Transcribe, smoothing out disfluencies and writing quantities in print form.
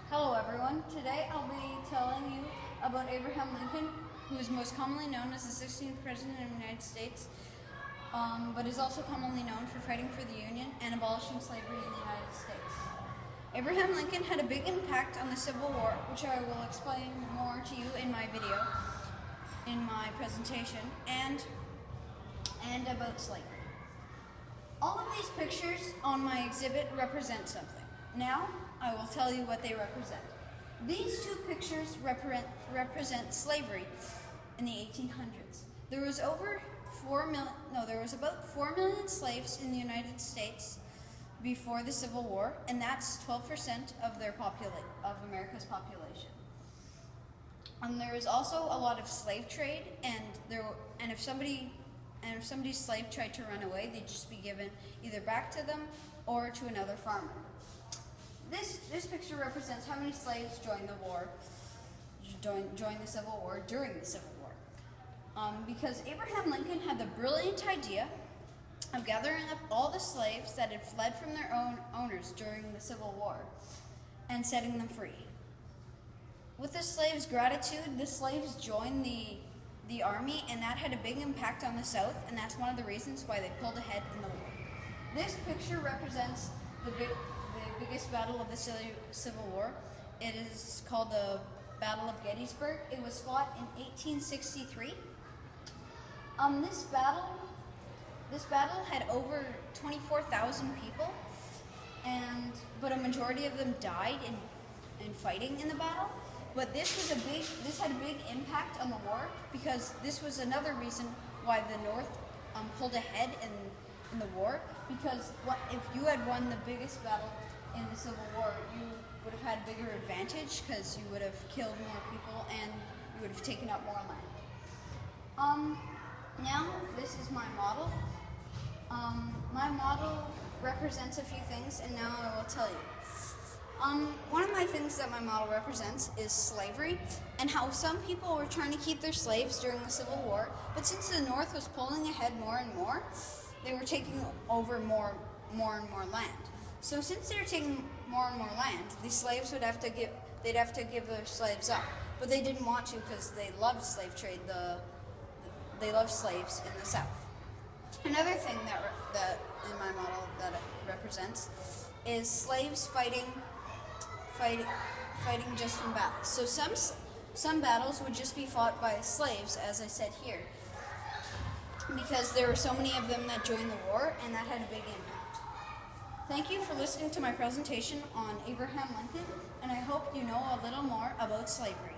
Hello everyone. Today I'll be telling you about Abraham Lincoln, who is most commonly known as the 16th President of the United States, but is also commonly known for fighting for the Union and abolishing slavery in the United States. Abraham Lincoln had a big impact on the Civil War, which I will explain more to you in my video, in my presentation, and about slavery. All of these pictures on my exhibit represent something. Now, I will tell you what they represent. These two pictures represent slavery in the 1800s. There was about 4 million slaves in the United States before the Civil War, and that's 12% of of America's population. There was also a lot of slave trade, and if somebody's slave tried to run away, they'd just be given either back to them or to another farmer. This picture represents how many slaves joined the Civil War during the Civil War. Because Abraham Lincoln had the brilliant idea of gathering up all the slaves that had fled from their own owners during the Civil War and setting them free. With the slaves' gratitude, the slaves joined the army, and that had a big impact on the South, and that's one of the reasons why they pulled ahead in the war. This picture represents the biggest battle of the Civil War. It is called the Battle of Gettysburg. It was fought in 1863. This battle had over 24,000 people, but a majority of them died in fighting in the battle. But this had a big impact on the war, because this was another reason why the North pulled ahead in the war, because if you had won the biggest battle in the Civil War, you would have had a bigger advantage because you would have killed more people and you would have taken up more land. Now, this is my model. My model represents a few things, and now I will tell you. One of my things that my model represents is slavery, and how some people were trying to keep their slaves during the Civil War, but since the North was pulling ahead more and more, they were taking over more and more land. So since they were taking more and more land, the slaves they'd have to give their slaves up, but they didn't want to because they loved slave trade. They loved slaves in the South. Another thing that in my model that it represents is slaves fighting just in battles. So some battles would just be fought by slaves, as I said here, because there were so many of them that joined the war, and that had a big impact. Thank you for listening to my presentation on Abraham Lincoln, and I hope you know a little more about slavery.